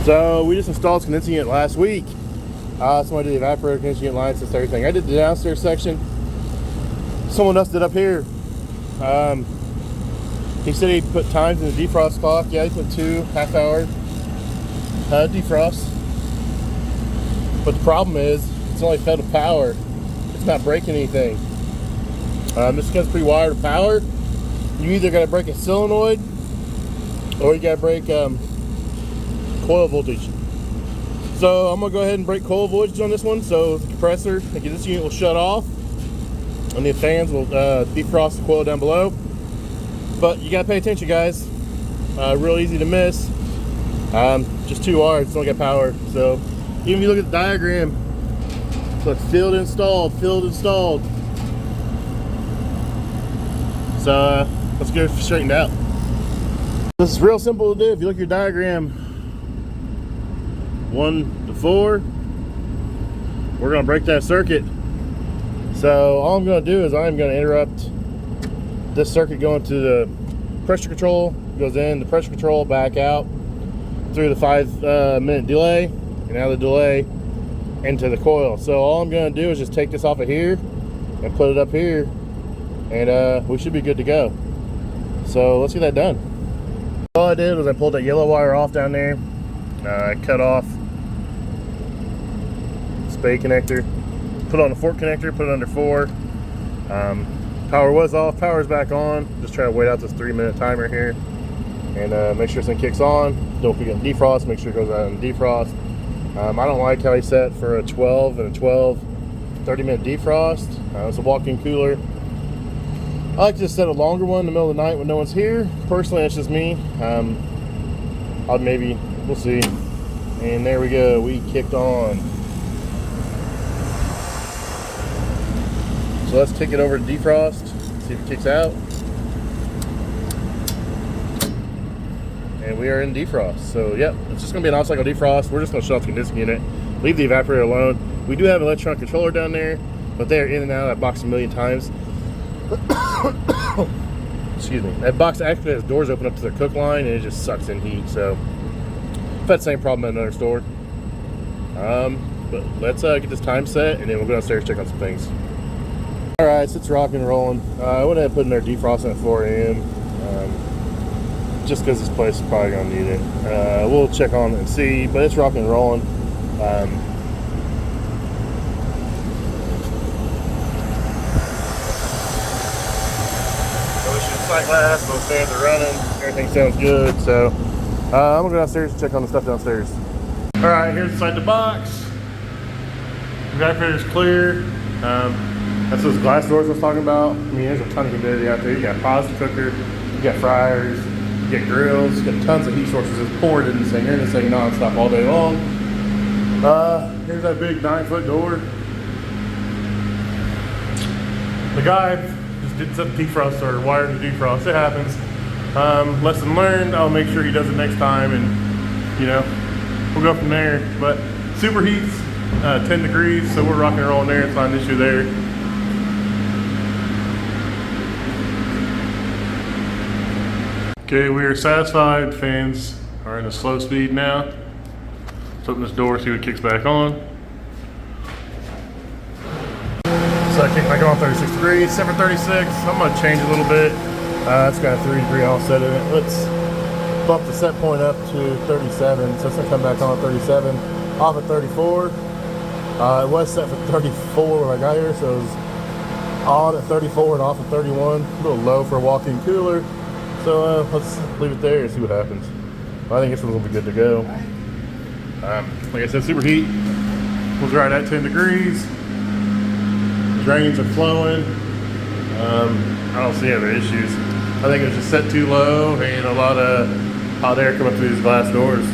So we just installed condensing unit last week. So I did the evaporator, condensing unit, line sets, everything. I did the downstairs section. Someone else did up here. He said he put times in the defrost clock. Yeah, he put 2 half-hour defrost. But the problem is, it's only fed to power. It's not breaking anything. This gun's pre-wired to power. You either got to break a solenoid, or you got to break coil voltage. So I'm gonna go ahead and break coil voltage on this one, so the compressor, this unit will shut off, and the fans will defrost the coil down below. But you gotta pay attention, guys. Real easy to miss. Just 2 wires, it's only got power. So even if you look at the diagram, so it's field installed. So let's get it straightened out. This is real simple to do. If you look at your diagram, 1 to 4, we're gonna break that circuit. So all I'm gonna do is I'm gonna interrupt this circuit going to the pressure control, goes in the pressure control, back out through the 5-minute delay, and out of the delay into the coil. So all I'm gonna do is just take this off of here and put it up here, and we should be good to go. So let's get that done. All I did was I pulled that yellow wire off down there. I cut off spade connector, put on the fork connector, put it under 4. Power was off, power's back on. Just try to wait out this 3-minute timer here and make sure this thing kicks on. Don't forget defrost, make sure it goes out and defrost. I don't like how he set for a 12 and a 12 30-minute defrost. It's a walk-in cooler. I like to just set a longer one in the middle of the night when no one's here. Personally, that's just me. We'll see. And there we go, we kicked on. So let's kick it over to defrost, see if it kicks out. And we are in defrost. So yep, it's just gonna be an off-cycle defrost. We're just gonna shut off the condensing unit, leave the evaporator alone. We do have an electronic controller down there, but they're in and out of that box a million times. Excuse me. That box actually has doors open up to their cook line, and it just sucks in heat. So I've had the same problem at another store. But let's get this time set, and then we'll go downstairs and check on some things. All right, so it's rocking and rolling. I went ahead and put in there defrosting at 4 a.m. Just because this place is probably gonna need it. We'll check on it and see, but it's rocking and rolling. Sight glass, both fans are running, everything sounds good. So I'm gonna go downstairs and check on the stuff downstairs. All right, here's inside the box. The evaporator's clear. That's those glass doors I was talking about. I mean, there's a ton of humidity out there. You got pasta cooker, you got fryers, you got grills, you got tons of heat sources. It's poured in this thing. You're in this thing non-stop all day long. Here's that big 9-foot door. The guy just did some defrost or wired the defrost. It happens. Lesson learned. I'll make sure he does it next time, and you know, we'll go from there. But superheats 10 degrees, so we're rocking and rolling there. It's not an issue there. Okay, we are satisfied. Fans are in a slow speed now. Let's open this door, see what kicks back on. So I kicked back on 36 degrees, set for 36. I'm gonna change a little bit. It's got a 3-degree offset in it. Let's bump the set point up to 37. So it's gonna come back on at 37, off at 34. It was set for 34 when I got here, so it was on at 34 and off at 31. A little low for a walk-in cooler. So let's leave it there and see what happens. I think this one's gonna be good to go. Like I said, superheat was right at 10 degrees. Drains are flowing. I don't see any issues. I think it was just set too low and a lot of hot air coming through these glass doors.